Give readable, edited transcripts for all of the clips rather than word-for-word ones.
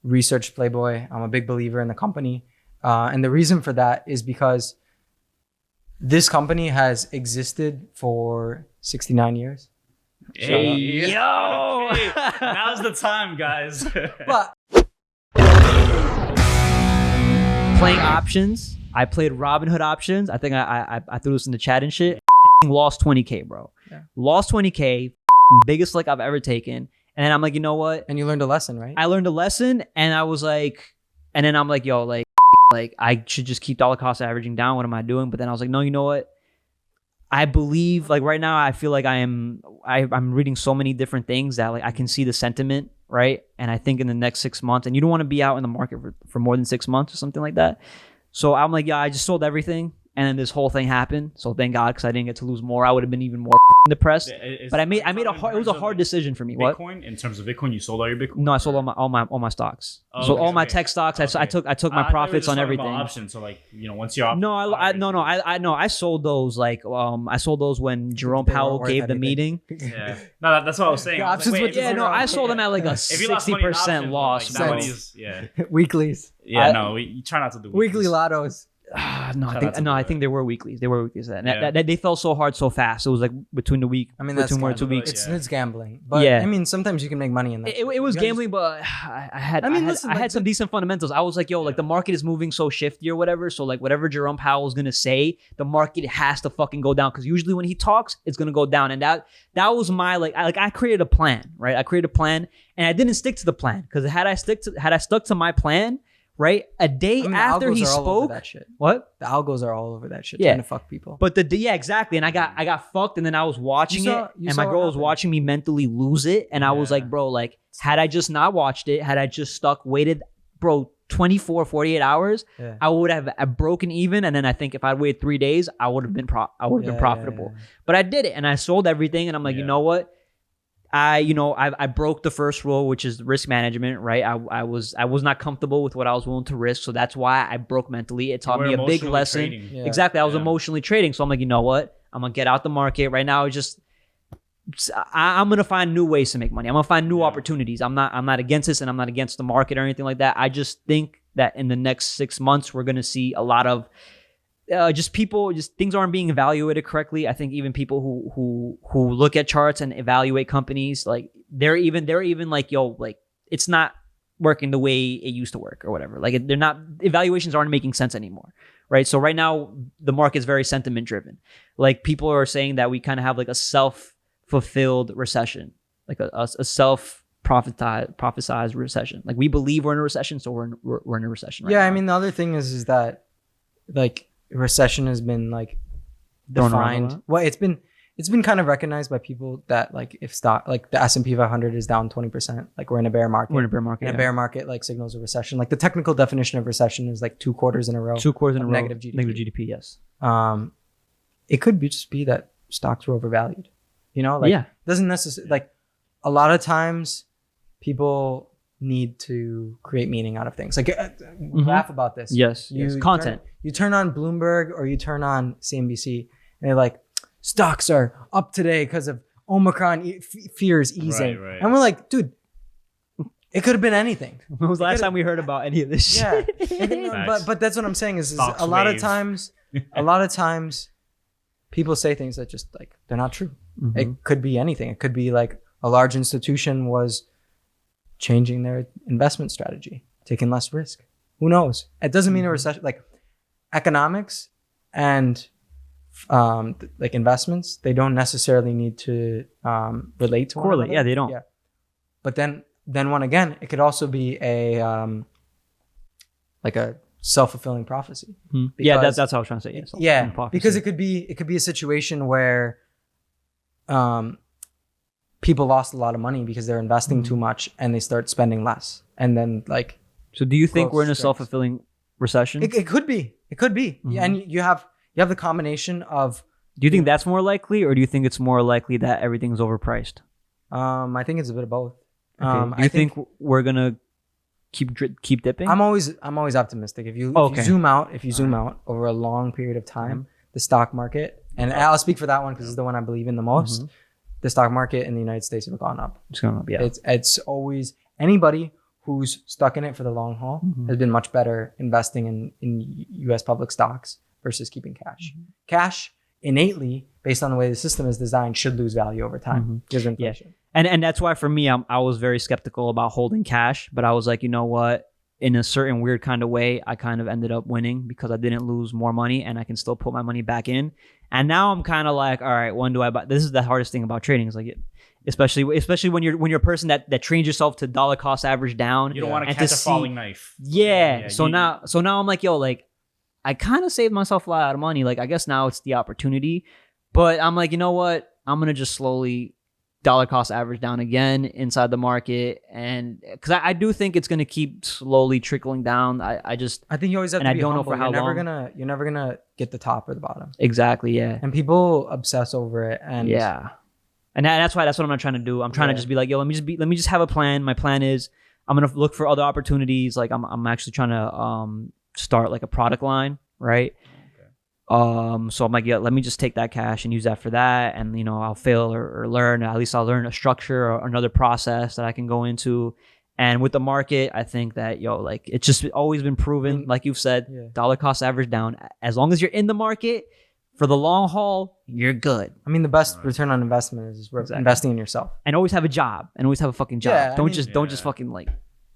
researched Playboy. I'm a big believer in the company. And the reason for that is because this company has existed for 69 years. Hey, yo! Okay. Now's the time, guys. But playing options. I played Robinhood options. I think I threw this in the chat and shit. Lost 20K, bro. Yeah. Lost 20K. Biggest lick I've ever taken. And then I'm like, you know what? And you learned a lesson, right? I learned a lesson, and I was like, and then I'm like, yo, like I should just keep dollar cost averaging down. What am I doing? But then I was like, no, you know what? I believe, like right now, I feel like I'm reading so many different things that like I can see the sentiment, right? And I think in the next 6 months, and you don't want to be out in the market for more than 6 months or something like that. So I'm like, yeah, I just sold everything, and then this whole thing happened. So thank God, because I didn't get to lose more. I would have been even more depressed. But I made it was a hard decision for me. Bitcoin, what? In terms of Bitcoin, you sold all your Bitcoin? No, I sold all my stocks. Oh, so okay, all my okay. tech stocks. Okay. I took my profits on everything. Options, so like once you're No, I sold those I sold those when Jerome Powell gave the meeting. Yeah, no, that's what I was saying. I sold them at like a 60% loss. Weeklies. Yeah, you try not to do weekly lottos. I think they were weeklies. They were weeklies. That they fell so hard so fast. It was like between the week. I mean, that's between 2 weeks. It's gambling. But I mean, sometimes you can make money in that. It was gambling, but I had some decent fundamentals. I was like, yo, like the market is moving so shifty or whatever. So like whatever Jerome Powell is gonna say, the market has to fucking go down because usually when he talks, it's gonna go down. And that was my I created a plan, right? I created a plan, and I didn't stick to the plan because had I stuck to my plan. Right, a day after he spoke, what? The algos are all over that shit, trying to fuck people. But exactly. And I got fucked, and then I was watching it, and my girl was watching me mentally lose it, and I was like, bro, like had I just not watched it, had I just waited, bro, 24, 48 hours, I would have broken even, and then I think if I'd waited 3 days, I would have been profitable. But I did it, and I sold everything, and I'm like, you know what? I broke the first rule, which is risk management, right? I was not comfortable with what I was willing to risk. So that's why I broke mentally. It taught me a big lesson. Yeah. Exactly. I was emotionally trading. So I'm like, you know what? I'm going to get out the market right now. I'm going to find new ways to make money. I'm going to find new opportunities. I'm not against this, and I'm not against the market or anything like that. I just think that in the next 6 months, we're going to see a lot of things aren't being evaluated correctly. I think even people who look at charts and evaluate companies, like they're even like, yo, like it's not working the way it used to work or whatever. Like evaluations aren't making sense anymore, right? So right now the market's very sentiment driven. Like people are saying that we kind of have like a self-fulfilled recession, like a self-prophesized recession. Like we believe we're in a recession, so we're in a recession right now. I mean, the other thing is that like recession has been like defined. Well, it's been kind of recognized by people that like if stock like the S&P 500 is down 20%, like we're in a bear market. We're in a bear market. And a bear market like signals a recession. Like the technical definition of recession is like 2 quarters in a row. Negative GDP. Negative GDP, yes. It could just be that stocks were overvalued. You know, like doesn't necessarily like a lot of times people need to create meaning out of things. Like laugh about this. Yes. Content. You turn on Bloomberg or you turn on CNBC and they're like, stocks are up today because of Omicron fears easing. Right. And we're like, dude, it could have been anything. When was the last time we heard about any of this shit? Yeah. but that's what I'm saying is a lot of times people say things that just like they're not true. Mm-hmm. It could be anything. It could be like a large institution was changing their investment strategy, taking less risk. Who knows? It doesn't mean a recession. Like economics and like investments, they don't necessarily need to relate to correlate. One yeah, they don't. Yeah. But then one again, it could also be a like a self-fulfilling prophecy. Yeah, that's what I was trying to say. Because it could be a situation where people lost a lot of money because they're investing too much and they start spending less. And then like... So do you think we're in a self-fulfilling recession? It could be. It could be. Mm-hmm. Yeah, and you have the combination of... Do you think that's more likely, or do you think it's more likely that everything's overpriced? I think it's a bit of both. Okay. Do you think we're going to keep dipping? I'm always optimistic. If you zoom out over a long period of time, the stock market, and I'll speak for that one because it's the one I believe in the most. Mm-hmm. The stock market in the United States have gone up. It's gone up, yeah. It's always anybody who's stuck in it for the long haul has been much better investing in US public stocks versus keeping cash. Cash innately, based on the way the system is designed, should lose value over time because of inflation. And that's why for me, I was very skeptical about holding cash, but I was like, you know what? In a certain weird kind of way, I kind of ended up winning because I didn't lose more money and I can still put my money back in. And now I'm kind of like, all right, when do I buy? This is the hardest thing about trading is like, especially when you're a person that trains yourself to dollar cost average down. You don't want to catch a falling knife. Yeah. So now I'm like, yo, like I kind of saved myself a lot of money. Like I guess now it's the opportunity, but I'm like, you know what? I'm going to just slowly dollar cost average down again inside the market, and because I do think it's going to keep slowly trickling down. I think you always have to be humble. For how long. You're never gonna get the top or the bottom. Exactly. Yeah. And people obsess over it, and and that's what I'm not trying to do. I'm trying to just be like, yo, let me just have a plan. My plan is I'm gonna look for other opportunities. Like I'm actually trying to start like a product line, right? So I'm like, yeah, let me just take that cash and use that for that. And, you know, I'll fail or learn, at least I'll learn a structure or another process that I can go into. And with the market, I think that, like it's just always been proven, like you've said, dollar cost average down. As long as you're in the market for the long haul, you're good. I mean, the best return on investment is investing in yourself. And always have a job and always have a fucking job. Yeah, don't just fucking like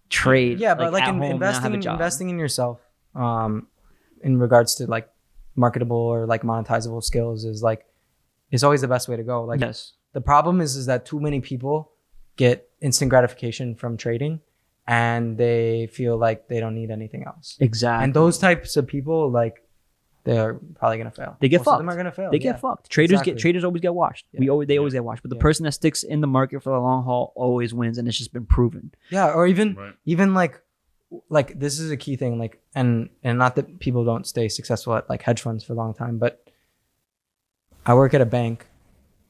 trade. Yeah, but like investing in yourself in regards to like marketable or like monetizable skills is always the best way to go. Like the problem is that too many people get instant gratification from trading and they feel like they don't need anything else. Exactly. And those types of people, like, they're probably gonna fail. They get fucked. Most of them are gonna fail. They get fucked. Traders always get washed. They always get washed. But the person that sticks in the market for the long haul always wins, and it's just been proven. Yeah, or even like this is a key thing, like, and not that people don't stay successful at like hedge funds for a long time, but I work at a bank,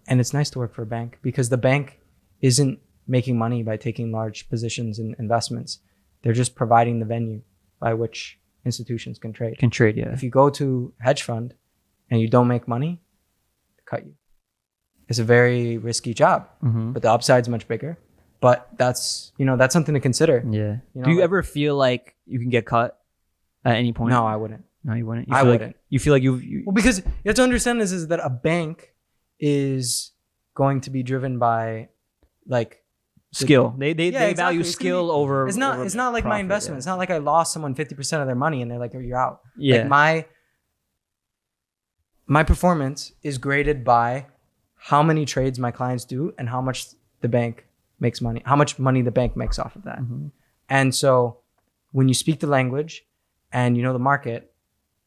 and it's nice to work for a bank because the bank isn't making money by taking large positions in investments. They're just providing the venue by which institutions can trade. Yeah. If you go to hedge fund and you don't make money, they cut you. It's a very risky job, but the upside's much bigger. But that's something to consider. Yeah. Do you ever feel like you can get cut at any point? No, I wouldn't. No, you wouldn't. I wouldn't. You feel like you well, because you have to understand is that a bank is going to be driven by like skill. They value skill over. It's not like profit, my investment. It's not like I lost someone 50% of their money and they're like, oh, you're out. Yeah. Like my performance is graded by how many trades my clients do and how much the bank makes money, how much money the bank makes off of that. And so when you speak the language and you know the market,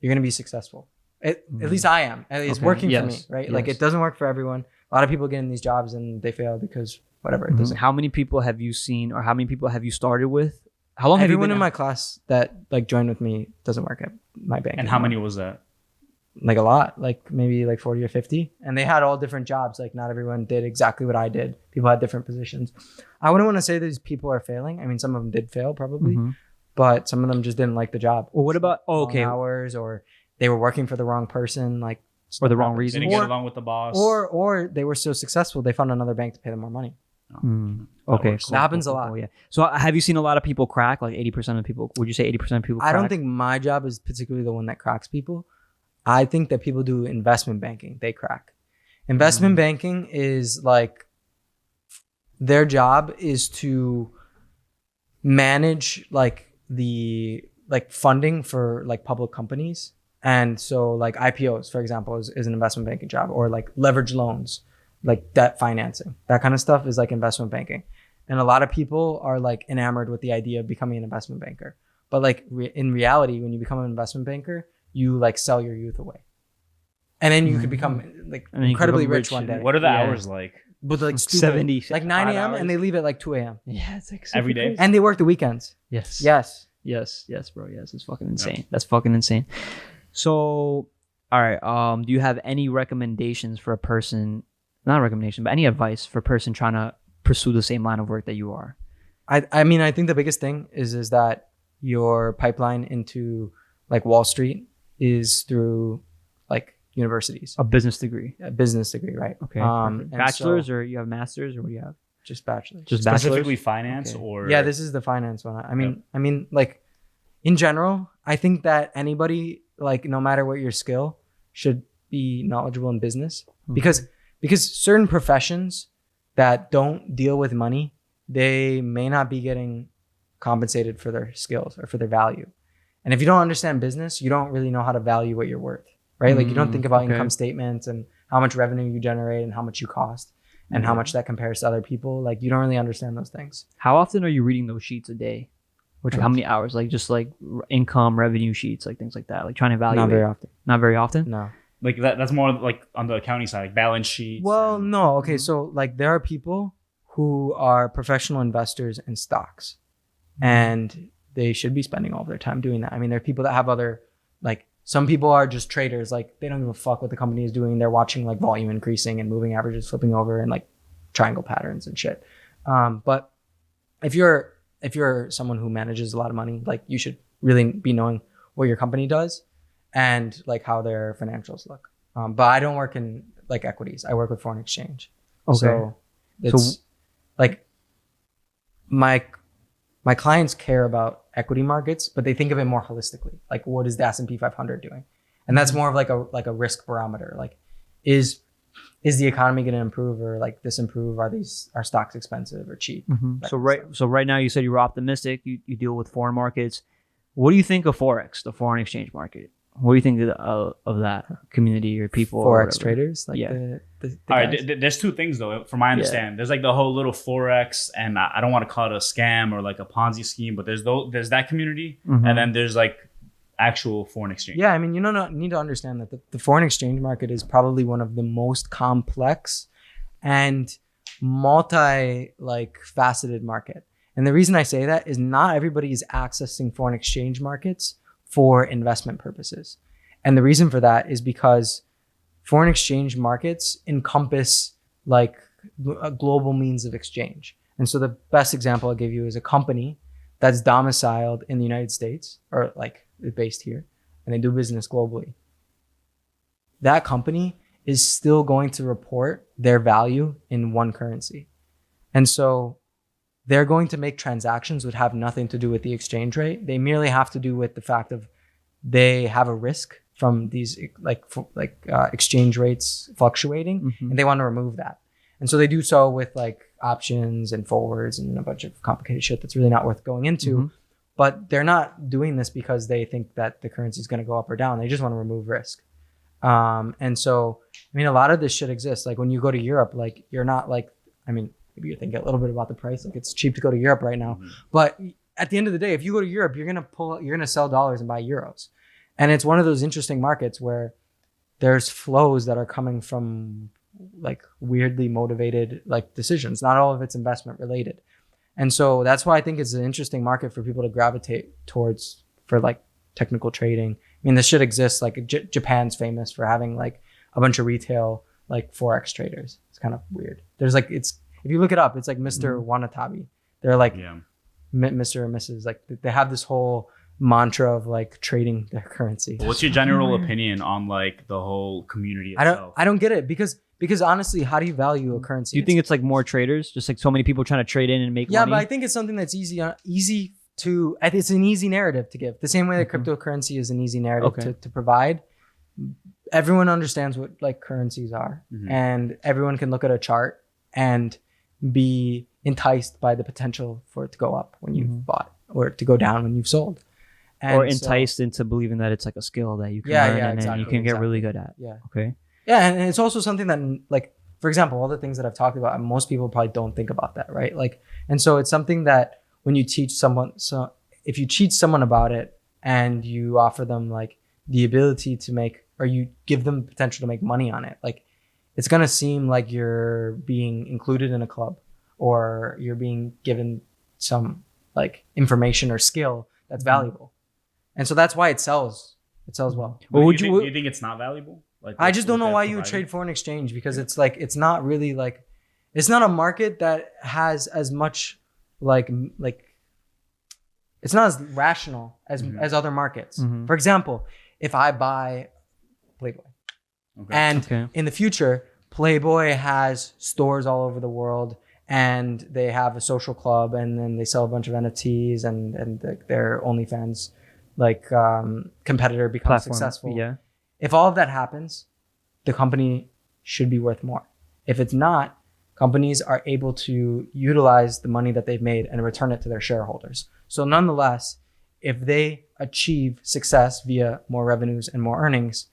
you're going to be successful. At least I am. It's working for me, right? Yes. Like it doesn't work for everyone. A lot of people get in these jobs and they fail because whatever. It doesn't. How many people have you seen, or how many people have you started with? How long have you been? Everyone in my class that like joined with me doesn't work at my bank. And how many was that? Like a lot, like maybe like 40 or 50. And they had all different jobs. Like not everyone did exactly what I did. People had different positions. I wouldn't want to say these people are failing. I mean, some of them did fail probably, but some of them just didn't like the job. Well, what about hours, or they were working for the wrong person, like, or the wrong reason, didn't get along with the boss, or they were so successful they found another bank to pay them more money. Okay, that happens a lot. Yeah. So have you seen a lot of people crack? Like 80% of people? Would you say 80% of people crack? I don't think my job is particularly the one that cracks people. I think that people do investment banking, they crack. Investment banking is like, their job is to manage like the like funding for like public companies. And so like IPOs, for example, is an investment banking job, or like leverage loans, like debt financing, that kind of stuff is like investment banking. And a lot of people are like enamored with the idea of becoming an investment banker. But like in reality, when you become an investment banker, you like sell your youth away. And then you could become like incredibly rich one day. What are the hours like? But like 70, like 9 a.m. and they leave at like 2 a.m. Yeah, it's like every day. And they work the weekends. Yes, bro. Yes, it's fucking insane. Yep. That's fucking insane. So, all right. Do you have any recommendations for a person? Not a recommendation, but any advice for a person trying to pursue the same line of work that you are? I mean, I think the biggest thing is that your pipeline into like Wall Street is through like universities. A business degree, right? Okay. Bachelor's, or you have masters, or what do you have? Just bachelor's. Just Specifically bachelor's? finance Okay. or Yeah, this is the finance one. I mean, like in general, I think that anybody, like no matter what your skill, should be knowledgeable in business because certain professions that don't deal with money, they may not be getting compensated for their skills or for their value. And if you don't understand business, you don't really know how to value what you're worth, right? Like you don't think about income statements and how much revenue you generate and how much you cost and how much that compares to other people. Like you don't really understand those things. How often are you reading those sheets a day? Which Like, how many hours? Like just like income, revenue sheets, like things like that. Like trying to evaluate. Not very often. Not very often? No. like that's more like on the accounting side, like balance sheets. Well, and- no. Okay. So like there are people who are professional investors in stocks and they should be spending all of their time doing that. I mean, there are people that have other, like some people are just traders. Like they don't give a fuck what the company is doing. They're watching like volume increasing and moving averages flipping over and like triangle patterns and shit. But if you're someone who manages a lot of money, like you should really be knowing what your company does and like how their financials look. But I don't work in like equities. I work with foreign exchange. Okay. So it's like my clients care about equity markets, but they think of it more holistically. Like what is the S&P 500 doing? And that's more of like a risk barometer. Like is the economy going to improve or like disimprove? Are stocks expensive or cheap? So right now you said you were optimistic. You deal with foreign markets. What do you think of Forex, the foreign exchange market? What do you think of that community or people? Forex traders? Like Yeah. the All guys? right, there's two things though, from my understanding. There's like the whole little forex, and I don't want to call it a scam or like a Ponzi scheme, but there's that community, and then there's like actual foreign exchange. Yeah, I mean, you need to understand that the foreign exchange market is probably one of the most complex and faceted market. And the reason I say that is not everybody is accessing foreign exchange markets for investment purposes. And the reason for that is because foreign exchange markets encompass like a global means of exchange. And so the best example I'll give you is a company that's domiciled in the United States or like based here and they do business globally. That company is still going to report their value in one currency. And so they're going to make transactions that have nothing to do with the exchange rate. They merely have to do with the fact of they have a risk from these exchange rates fluctuating, and they want to remove that. And so they do so with like options and forwards and a bunch of complicated shit that's really not worth going into. But they're not doing this because they think that the currency is going to go up or down. They just want to remove risk. And so, I mean, a lot of this shit exists. Like when you go to Europe, like you're not like, I mean, maybe you're thinking a little bit about the price. Like it's cheap to go to Europe right now. But at the end of the day, if you go to Europe, you're going to sell dollars and buy euros. And it's one of those interesting markets where there's flows that are coming from like weirdly motivated like decisions. Not all of it's investment related. And so that's why I think it's an interesting market for people to gravitate towards for like technical trading. I mean, this shit exists. Like Japan's famous for having like a bunch of retail like Forex traders. It's kind of weird. There's like, if you look it up, it's like Mr. Wanatabi. They're like Mr. and Mrs. Like they have this whole mantra of like trading their currency. What's your general opinion on like the whole community itself? I don't get it because honestly, how do you value a currency? Do you think it's like more traders, just like so many people trying to trade in and make money? Yeah, but I think it's something that's easy to. I think it's an easy narrative to give. The same way that cryptocurrency is an easy narrative to provide. Everyone understands what like currencies are, and everyone can look at a chart and be enticed by the potential for it to go up when you've bought or to go down when you've sold. And or enticed into believing that it's like a skill that you can learn and then you can get really good at. Yeah. Okay. Yeah, and it's also something that like, for example, all the things that I've talked about, most people probably don't think about that, right? Like, and so it's something that when you teach someone, so if you teach someone about it and you offer them like the ability to make, or you give them potential to make money on it, like it's going to seem like you're being included in a club or you're being given some like information or skill that's valuable. And so that's why it sells. It sells well. Well, do you think it's not valuable? Like, I just don't know why you would trade foreign exchange because it's like, it's not really like, it's not a market that has as much like it's not as rational as other markets. For example, if I buy Playboy and in the future, Playboy has stores all over the world and they have a social club, and then they sell a bunch of NFTs, and their OnlyFans competitor becomes successful. Yeah. If all of that happens, the company should be worth more. If it's not, companies are able to utilize the money that they've made and return it to their shareholders. So nonetheless, if they achieve success via more revenues and more earnings,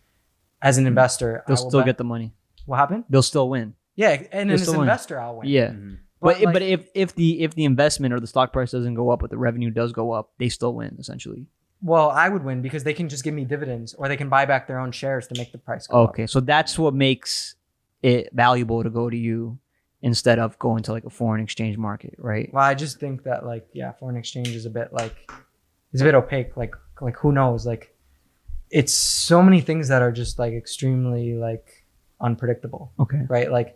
as an investor, they'll still get the money. What happened? They'll still win. Yeah, and as an investor, I'll win. Yeah. But if the investment or the stock price doesn't go up, but the revenue does go up, they still win essentially. Well, I would win because they can just give me dividends, or they can buy back their own shares to make the price go up. Okay, so that's what makes it valuable to go to you instead of going to like a foreign exchange market, right? Well, I just think that foreign exchange is a bit it's a bit opaque. Like who knows? It's so many things that are just extremely unpredictable. Okay. Right?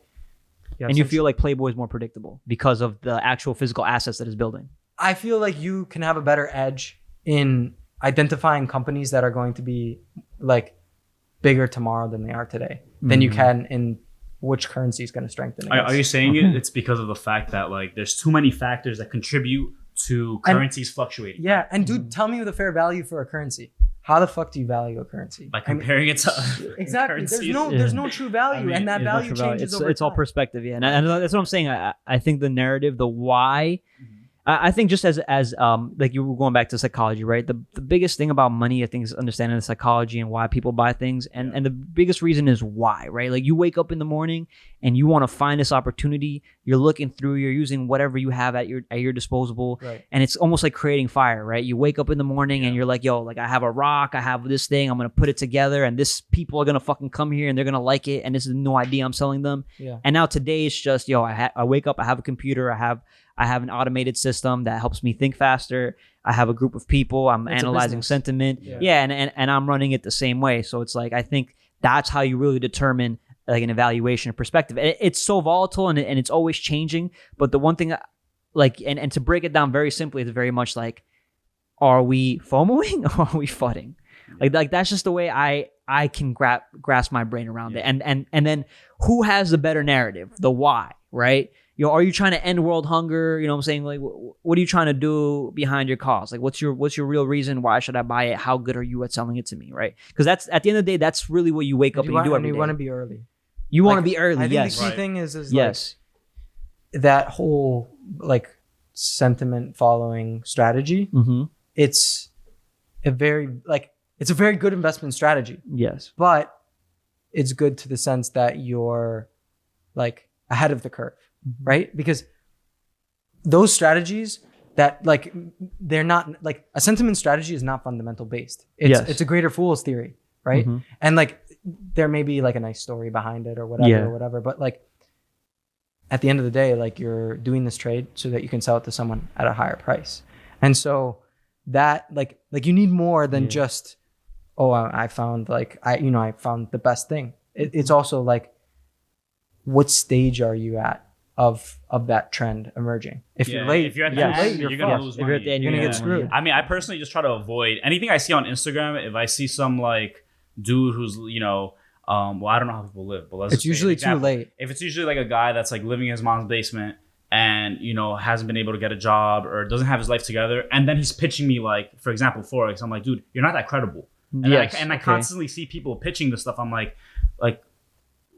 And you feel like Playboy is more predictable because of the actual physical assets that it's building. I feel like you can have a better edge in identifying companies that are going to be bigger tomorrow than they are today than you can in which currency is going to strengthen. Are you saying it's because of the fact that there's too many factors that contribute to currencies fluctuating? Yeah, and dude, tell me the fair value for a currency. How the fuck do you value a currency? By comparing it to exactly. currencies. There's no true value, and that value changes over time. It's all perspective, yeah. And that's what I'm saying. I think the narrative, the why. I think just as you were going back to psychology, right? The biggest thing about money, I think, is understanding the psychology and why people buy things. And the biggest reason is why, right? You wake up in the morning and you want to find this opportunity. You're looking through, you're using whatever you have at your disposable. Right. And it's almost like creating fire, right? You wake up in the morning and you're like, yo, I have a rock, I have this thing, I'm going to put it together, and this people are going to fucking come here and they're going to like it. And this is a new idea I'm selling them. Yeah. And now today it's just, yo, I wake up, I have a computer, I have an automated system that helps me think faster. I have a group of people. I'm analyzing sentiment. Yeah, and I'm running it the same way. So it's I think that's how you really determine an evaluation perspective. It's so volatile and it's always changing. But the one thing, and to break it down very simply, it's very much are we FOMOing or are we fudding? That's just the way I can grasp my brain around it. And then who has the better narrative? The why, right? Are you trying to end world hunger? You know what I'm saying? What are you trying to do behind your cause? What's your real reason? Why should I buy it? How good are you at selling it to me? Right? Because that's at the end of the day, that's really what you wake up and you do every day. You want to be early. You want to be early. I think yes. the key thing is yes. That whole sentiment following strategy. Mm-hmm. It's a very good investment strategy. Yes. But it's good to the sense that you're ahead of the curve. Right? Because those strategies that they're not a sentiment strategy is not fundamental based. It's a greater fool's theory, right? Mm-hmm. And there may be a nice story behind it or whatever, but at the end of the day, you're doing this trade so that you can sell it to someone at a higher price. And so that you need more than just I found I found the best thing. It's also what stage are you at of that trend emerging? If you're late, if you're at the end, you're gonna lose money. You're gonna get screwed. I mean, I personally just try to avoid anything I see on Instagram. If I see some dude who's well, I don't know how people live, but it's usually too late. If it's usually a guy that's living in his mom's basement and hasn't been able to get a job or doesn't have his life together, and then he's pitching me for example, Forex. I'm dude, you're not that credible. And I constantly see people pitching this stuff. I'm like.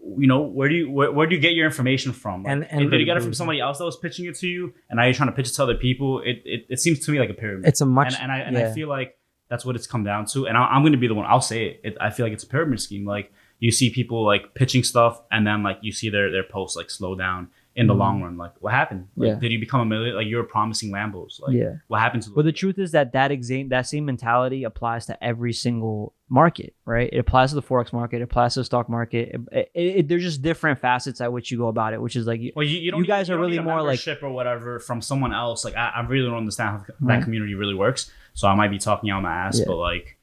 Where do you get your information from? And did you get it from somebody else that was pitching it to you? And now you're trying to pitch it to other people. It seems to me like a pyramid. It's a much I feel like that's what it's come down to. And I'm going to be the one. I'll say it. I feel like it's a pyramid scheme. You see people pitching stuff, and then you see their posts slow down in the long run. What happened? Did you become a millionaire? You were promising Lambos. What happened to them? But the truth is that same mentality applies to every single market, right? It applies to the Forex market. It applies to the stock market. There's just different facets at which you go about it, which is you guys are really more or whatever from someone else. I really don't understand how that community really works. So I might be talking out my ass,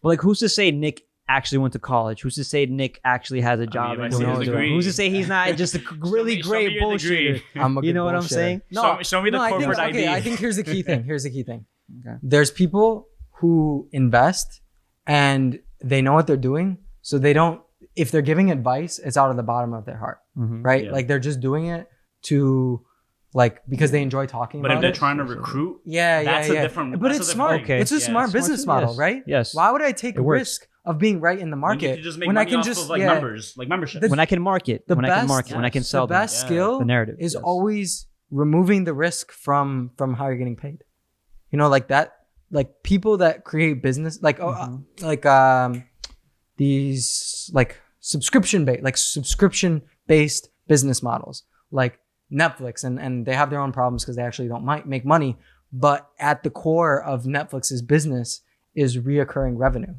but who's to say Nick actually went to college? Who's to say Nick actually has a job? Who's to say he's not just a really great bullshitter? You know what I'm saying? No, show me the corporate ID. Okay, I think here's the key thing. Okay. There's people who invest and they know what they're doing, so they don't. If they're giving advice, it's out of the bottom of their heart, right? Yeah. They're just doing it to like because they enjoy talking But about if they're it. trying to recruit, Yeah, that's yeah, a yeah. different. But that's it's a smart. different thing. It's a smart business model, right? Yes. Why would I take a works. risk of being right in the When you market can just make when I money can off just of like members, like membership. The- when I can market, the when I best- can market, when I can sell the best them. skill the narrative is yes. always removing the risk from how you're getting paid. You know, like that, like people that create business, like these like subscription based business models, like Netflix, and they have their own problems because they actually don't make money. But at the core of Netflix's business is reoccurring revenue,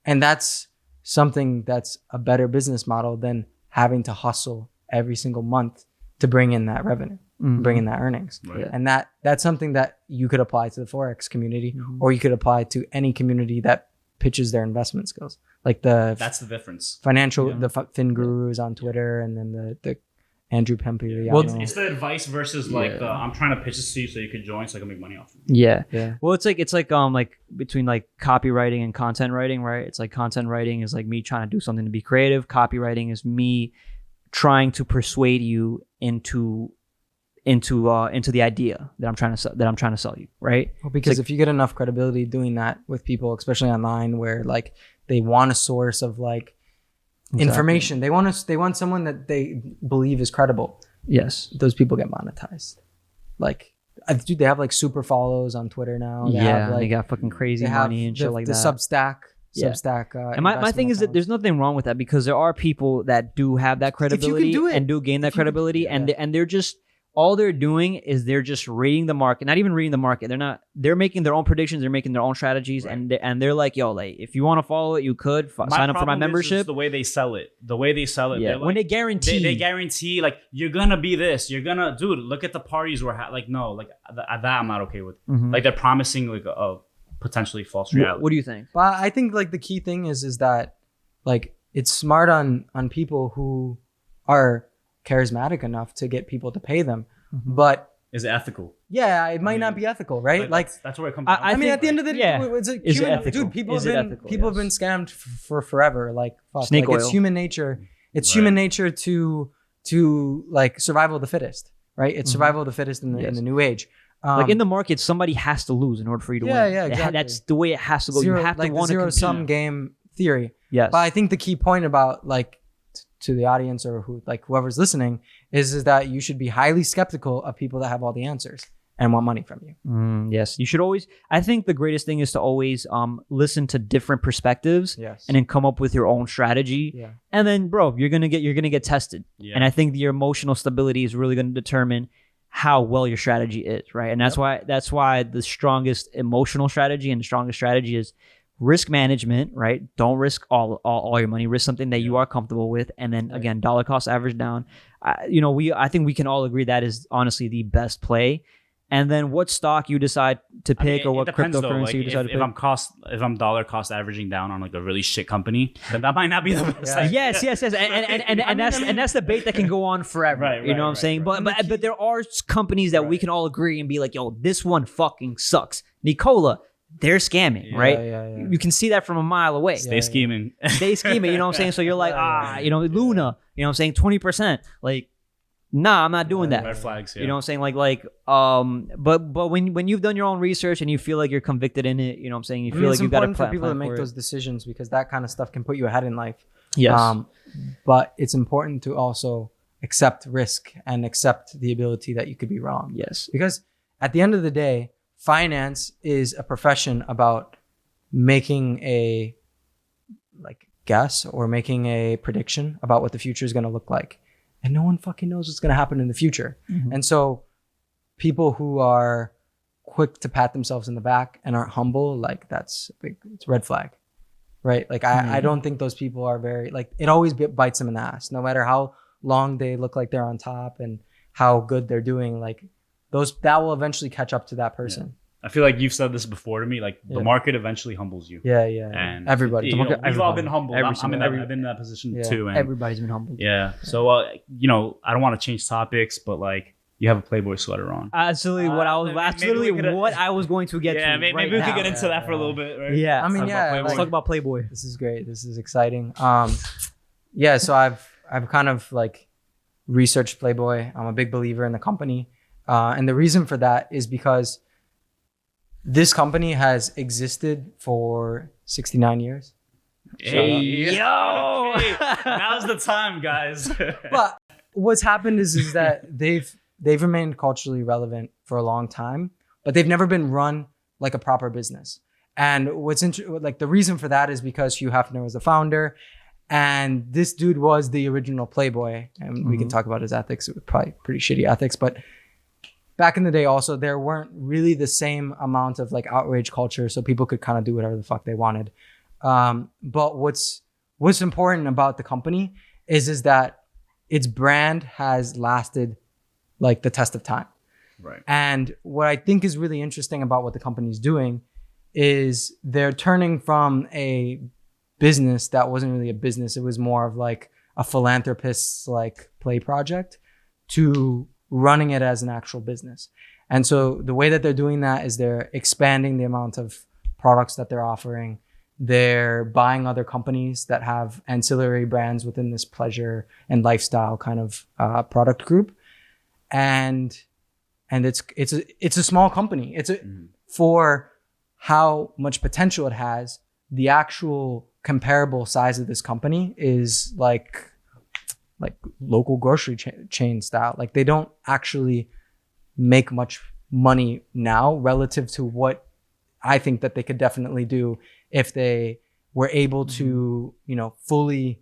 and that's something that's a better business model than having to hustle every single month to bring in that revenue, bring in that earnings. Right. And that's something that you could apply to the Forex community, or you could apply to any community that pitches their investment skills. Like That's the difference. financial, the fin gurus on Twitter, and then the Andrew Pempier. Well, It's the advice versus like the I'm trying to pitch this to you so you could join so I can make money off of it. Yeah. Well, it's like between like copywriting and content writing, right? It's like content writing is like me trying to do something to be creative. Copywriting is me trying to persuade you into the idea that I'm trying to sell you, right? Well, because if you get enough credibility doing that with people, especially online, where like they want a source of like information, they want someone that they believe is credible. Yes, those people get monetized. Like, dude, they have like super follows on Twitter now. They got fucking crazy money and shit like that. The Substack. And my thing is that there's nothing wrong with that, because there are people that do have that credibility and do gain that credibility, and they're just, all they're doing is they're just reading the market, not even reading the market. They're making their own predictions, they're making their own strategies, right. and they're like, yo, like if you want to follow it, you could sign up for my membership. The way they sell it, yeah. Like, when they guarantee, like you're gonna be this, you're gonna, dude, look at the parties we're like, no, like that I'm not okay with. Like they're promising like a potentially false reality. What do you think? But I think like the key thing is that like it's smart on people who are charismatic enough to get people to pay them, but is it ethical? Yeah, it might not be ethical, right? Like that's where it comes down. I mean, at the end of the day, it's a human, dude. People have been scammed for forever. Like fuck, snake oil. It's human nature. It's human nature to like survival of the fittest, right? It's survival of the fittest in the new age. Like in the market, somebody has to lose in order for you to win. Yeah, exactly. That's the way it has to go. You have to want to compete. Zero-sum game theory. Yes. But I think the key point about like to the audience or whoever's listening is that you should be highly skeptical of people that have all the answers and want money from you. Yes, you should always. I think the greatest thing is to always listen to different perspectives, and then come up with your own strategy. Yeah. And then, bro, you're gonna get tested. Yeah. And I think your emotional stability is really going to determine how well your strategy is, right? And that's why the strongest emotional strategy and the strongest strategy is risk management, right? Don't risk all your money. Risk something that you are comfortable with, and then again, dollar cost average down. I think we can all agree that is honestly the best play. And then what stock you decide to pick, or what cryptocurrency you decide to pick. If I'm dollar cost averaging down on like a really shit company, then that might not be the best. Yes. And that's the debate that can go on forever. Right, you know what I'm saying? Right. But there are companies that we can all agree and be like, yo, this one fucking sucks. Nikola, they're scamming, right? Yeah. You can see that from a mile away. Stay scheming. Stay scheming, you know what I'm saying? So you're like, Luna, you know what I'm saying? 20%. Like, nah, I'm not doing that. Red flags, You know what I'm saying? But when you've done your own research and you feel like you're convicted in it, you know what I'm saying? You feel like you've got a plan. It's important for people to make those decisions, because that kind of stuff can put you ahead in life. Yes. But it's important to also accept risk and accept the ability that you could be wrong. Yes. Because at the end of the day, finance is a profession about making a guess or making a prediction about what the future is going to look like. And no one fucking knows what's going to happen in the future. And so people who are quick to pat themselves in the back and aren't humble, like it's a red flag, right? Like I don't think those people are very, like, it always bites them in the ass, no matter how long they look like they're on top and how good they're doing. Like that will eventually catch up to that person. Yeah. I feel like you've said this before to me, like the market evenally humbles you. Yeah. And everybody. We've all been humbled. I've been in that position too. And everybody's been humbled. Yeah. So, I don't want to change topics, but like you have a Playboy sweater on. Absolutely. What I was going to get to. Yeah, maybe we could get into that for a little bit, right? Yeah. I mean, let's talk about Playboy. This is great. This is exciting. So I've kind of like researched Playboy. I'm a big believer in the company. And the reason for that is because this company has existed for 69 years. Hey, yo! Hey, now's the time, guys. But what's happened is that they've remained culturally relevant for a long time, but they've never been run like a proper business. And the reason for that is because Hugh Hefner was the founder, and this dude was the original Playboy. And we can talk about his ethics. It was probably pretty shitty ethics, but back in the day also, there weren't really the same amount of like outrage culture, so people could kind of do whatever the fuck they wanted. But what's important about the company is that its brand has lasted like the test of time. Right. And what I think is really interesting about what the company's doing is they're turning from a business that wasn't really a business. It was more of like a philanthropist's like play project to running it as an actual business. And so the way that they're doing that is they're expanding the amount of products that they're offering. They're buying other companies that have ancillary brands within this pleasure and lifestyle kind of product group. And it's a small company. For how much potential it has, the actual comparable size of this company is like local grocery chain style. Like they don't actually make much money now relative to what I think that they could definitely do if they were able to, fully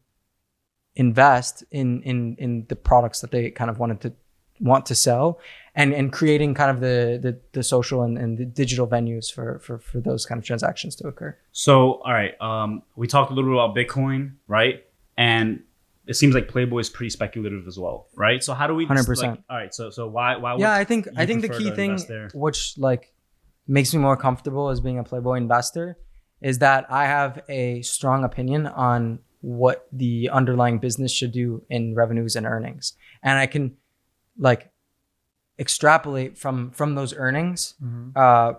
invest in the products that they kind of want to sell and creating kind of the social and the digital venues for those kind of transactions to occur. So, all right, we talked a little bit about Bitcoin, right? And it seems like Playboy is pretty speculative as well, right? So how do we 100%. All right, so why would I think the key thing which like makes me more comfortable as being a Playboy investor is that I have a strong opinion on what the underlying business should do in revenues and earnings. And I can like extrapolate from those earnings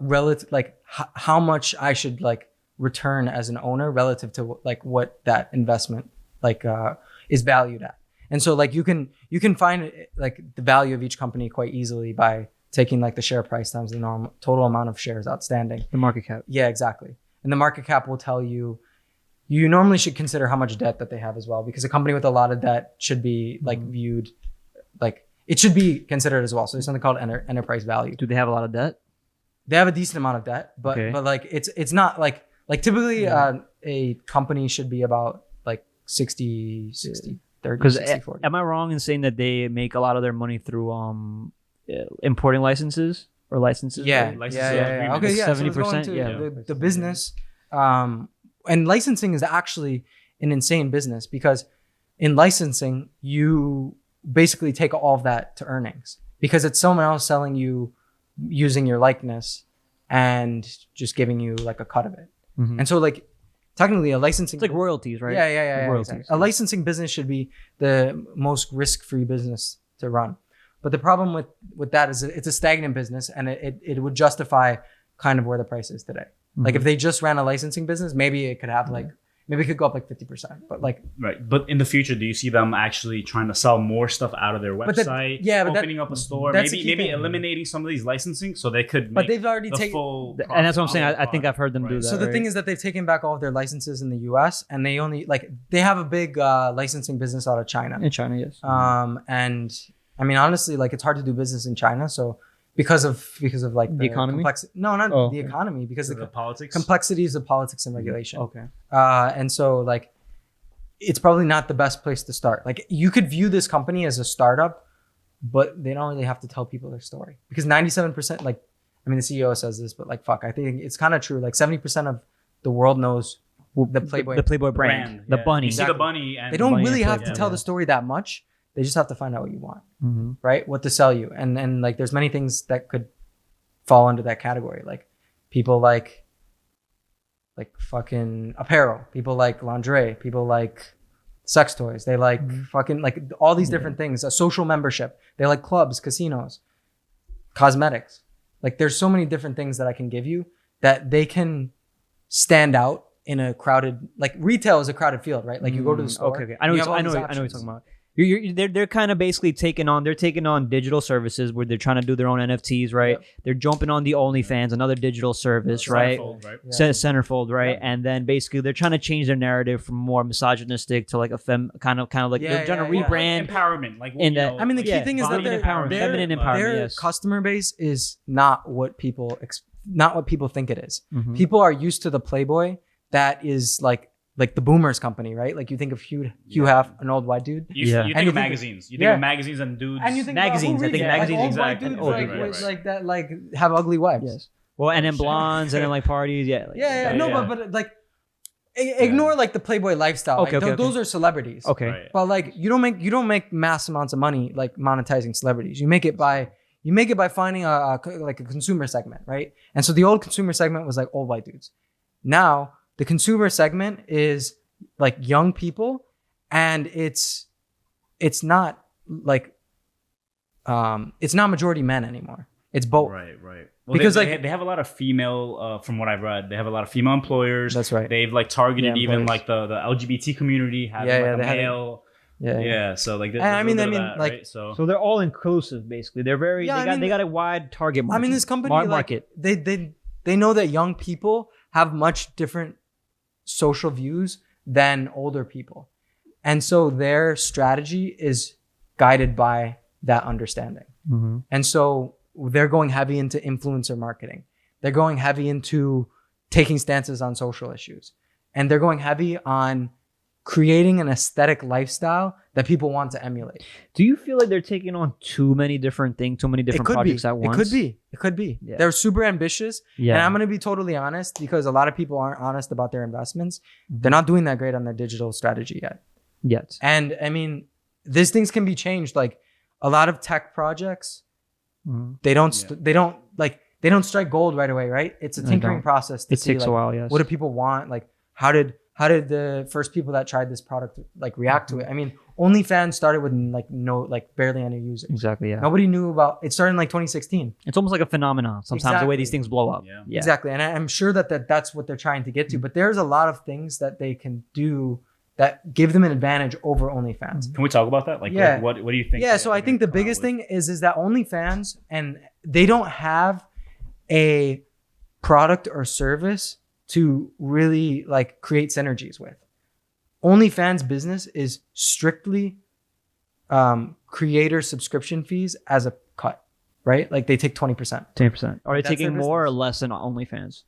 relative like how much I should like return as an owner relative to like what that investment like is valued at. And so like you can find like the value of each company quite easily by taking like the share price times the normal total amount of shares outstanding. The market cap. Yeah, exactly. And the market cap will tell you normally should consider how much debt that they have as well, because a company with a lot of debt should be like viewed like it should be considered as well. So there's something called enterprise value. Do they have a lot of debt? They have a decent amount of debt, but like it's not like typically a company should be about like 60 30 because 60 40. Am I wrong in saying that they make a lot of their money through importing licenses or licenses? Yeah. Okay, yeah. 70%. The business and licensing is actually an insane business, because in licensing you basically take all of that to earnings, because it's someone else selling you using your likeness and just giving you like a cut of it. And so like technically a licensing, it's like royalties, right? Yeah. Royalties. Exactly. A licensing business should be the most risk-free business to run. But the problem with that is it's a stagnant business, and it would justify kind of where the price is today. Like if they just ran a licensing business, maybe it could have like, maybe it could go up like 50%, but like. Right. But in the future, do you see them actually trying to sell more stuff out of their website? Opening up a store, maybe eliminating some of these licensing so they could make but they've already full. And that's what I'm saying. I think I've heard them do that. So the thing is that they've taken back all of their licenses in the US, and they only like, they have a big licensing business out of China. In China, yes. And I mean, honestly, like it's hard to do business in China. So because of like the economy? The economy, because the politics, complexities of politics and regulation. Okay. And so like, it's probably not the best place to start. Like you could view this company as a startup, but they don't really have to tell people their story, because 97%, like, I mean, the CEO says this, but like, fuck, I think it's kind of true. Like 70% of the world knows the Playboy brand. The bunny. You see the bunny, and they don't really have have to tell the story that much. They just have to find out what you want, right? What to sell you. And like, there's many things that could fall under that category. Like people like fucking apparel. People like lingerie. People like sex toys. They like fucking like all these different things. A social membership. They like clubs, casinos, cosmetics. Like there's so many different things that I can give you that they can stand out in a crowded, like retail is a crowded field, right? Like you go to the store. Okay. I know what you're talking about. They're kind of basically taking on digital services where they're trying to do their own NFTs, right? Yep. They're jumping on the OnlyFans, another digital service, right? Centerfold, right? Yeah. And then basically they're trying to change their narrative from more misogynistic to like a kind of like they're trying to rebrand empowerment. Like I mean, the key thing is that feminine empowerment. Their customer base is not what people think it is. Mm-hmm. People are used to the Playboy that is like the Boomers company, right? Like you think of Hugh Half, an old white dude. You think of magazines. You think of magazines and dudes. And you think magazines. I think magazines. Old white dudes like that, like have ugly wives. Yes. Well, and then blondes, and then like parties. Yeah. But like ignore like the Playboy lifestyle. Okay, those are celebrities. Okay. Right. But like you don't make mass amounts of money like monetizing celebrities. You make it by finding a consumer segment, right? And so the old consumer segment was like old white dudes. Now the consumer segment is like young people, and it's not like it's not majority men anymore. It's both. Right. Well, because they have a lot of female, from what I've read, they have a lot of female employers. That's right. They've like targeted even like the LGBT community, having like a male. Yeah. So like, right? So they're all inclusive basically. They're very they got a wide target market. I mean, this company market. They know that young people have much different social views than older people, and so their strategy is guided by that understanding. Mm-hmm. And so they're going heavy into influencer marketing. They're going heavy into taking stances on social issues, and they're going heavy on creating an aesthetic lifestyle that people want to emulate. Do you feel like they're taking on too many different things, too many different projects at once? It could be. Yeah. They're super ambitious. Yeah. And I'm going to be totally honest, because a lot of people aren't honest about their investments. They're not doing that great on their digital strategy yet. And I mean, these things can be changed. Like a lot of tech projects, they don't strike gold right away, right? It's a tinkering process. It takes a while, yes. What do people want? Like how did the first people that tried this product like react to it? I mean, OnlyFans started with barely any users. Exactly. Yeah. Nobody knew about it. Started in like 2016. It's almost like a phenomenon sometimes, the way these things blow up. Yeah. Exactly. And I'm sure that's what they're trying to get to. But there's a lot of things that they can do that give them an advantage over OnlyFans. Can we talk about that? Like, what do you think? Yeah. So I think the biggest thing is that OnlyFans, and they don't have a product or service to really like create synergies with. OnlyFans business is strictly creator subscription fees as a cut, right? Like they take 20%. 10%. Are they taking more or less than OnlyFans?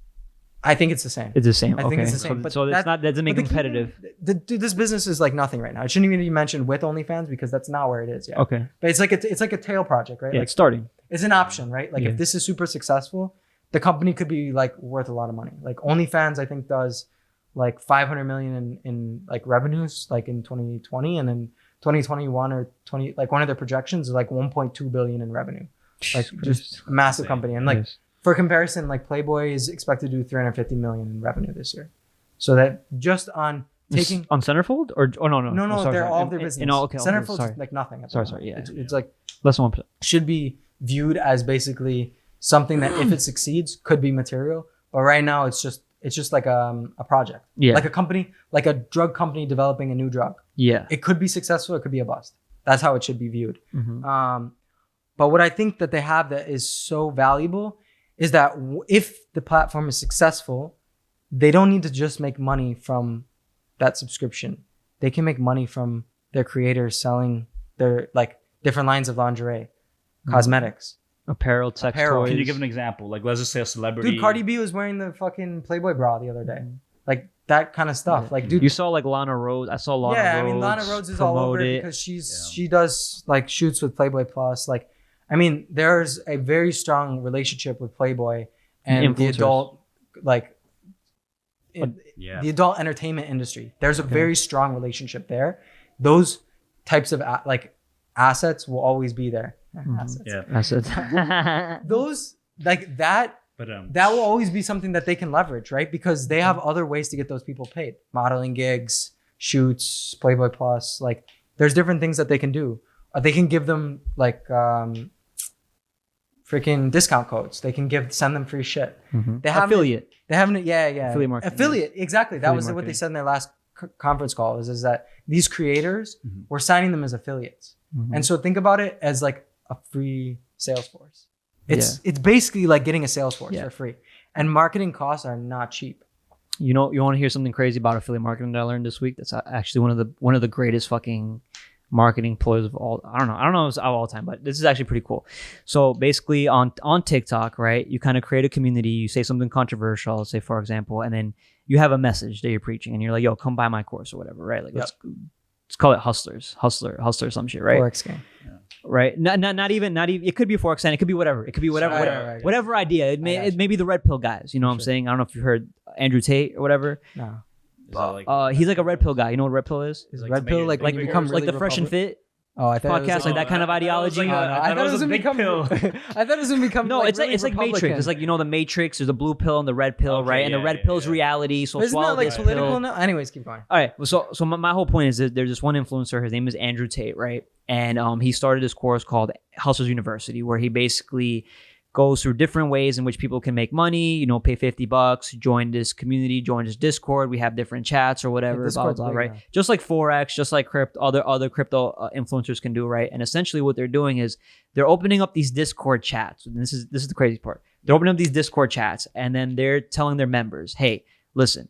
I think it's the same. It's the same. I think it's the same. So that doesn't make it competitive. This business is like nothing right now. It shouldn't even be mentioned with OnlyFans because that's not where it is yet. Okay. But it's like a tail project, right? Yeah, like, it's starting. It's an option, right? Like if this is super successful, the company could be like worth a lot of money. Like OnlyFans, I think does like 500 million in like revenues, like in 2020, and in 2021 or 20, like one of their projections is like 1.2 billion in revenue. Like just a massive company. And like for comparison, like Playboy is expected to do 350 million in revenue this year. So that just on taking on Centerfold or no, they're all of their business. Centerfold's like nothing. Sorry. Yeah, it's like less than 1%. Should be viewed as basically something that if it succeeds could be material, but right now it's just like a project. Yeah. Like a company, like a drug company developing a new drug. Yeah. It could be successful, it could be a bust. That's how it should be viewed. Mm-hmm. But what I think that they have that is so valuable is that if the platform is successful, they don't need to just make money from that subscription. They can make money from their creators selling their like different lines of lingerie, cosmetics, apparel, sex toys. Can you give an example? Like, let's just say a celebrity. Dude, Cardi B was wearing the fucking Playboy bra the other day. Like that kind of stuff. Yeah. Like, dude, you saw like Lana Rhoades. I saw Lana Rhoades. Yeah, I mean, Lana Rhoades is all over it because she does like shoots with Playboy Plus. Like, I mean, there's a very strong relationship with Playboy and the adult the adult entertainment industry. There's a very strong relationship there. Those types of assets will always be there. Assets. Those like that. But that will always be something that they can leverage, right? Because they have other ways to get those people paid: modeling gigs, shoots, Playboy Plus. Like, there's different things that they can do. They can give them like freaking discount codes. They can send them free shit. Mm-hmm. They have affiliate. They haven't. Yeah. Affiliate marketing. Affiliate. Exactly. That was what they said in their last conference call is that these creators, we're signing them as affiliates. And so think about it as like a free Salesforce. It's basically like getting a Salesforce for free. And marketing costs are not cheap. You know, you want to hear something crazy about affiliate marketing that I learned this week? That's actually one of the greatest fucking marketing ploys of all. I don't know if it's of all time, but this is actually pretty cool. So basically on TikTok, right, you kind of create a community, you say something controversial, say for example, and then you have a message that you're preaching and you're like, yo, come buy my course or whatever, right? Like let's call it hustler some shit, right? Forex game. Right. Not even it could be Forex and it could be whatever. It could be whatever whatever idea. It may be the red pill guys, you know what I'm saying? I don't know if you heard Andrew Tate or whatever. No. He's like a red pill guy. You know what red pill is? Red pill, like when you become really like the Fresh and Fit. Oh, I thought podcast, like that kind of ideology. I thought it was gonna become. I thought it was gonna become. No, it's like Matrix. It's like, you know, the Matrix. There's the blue pill and the red pill, right? And the red pill's reality. So isn't that like political now? Anyways, keep going. All right. So my whole point is that there's this one influencer. His name is Andrew Tate, right? And he started this course called Hustlers University, where he basically goes through different ways in which people can make money, you know, pay $50, join this community, join this Discord. We have different chats or whatever, blah, blah, right? Now. Just like Forex, just like other crypto influencers can do, right? And essentially what they're doing is they're opening up these Discord chats. And this is the crazy part. They're opening up these Discord chats and then they're telling their members, hey, listen,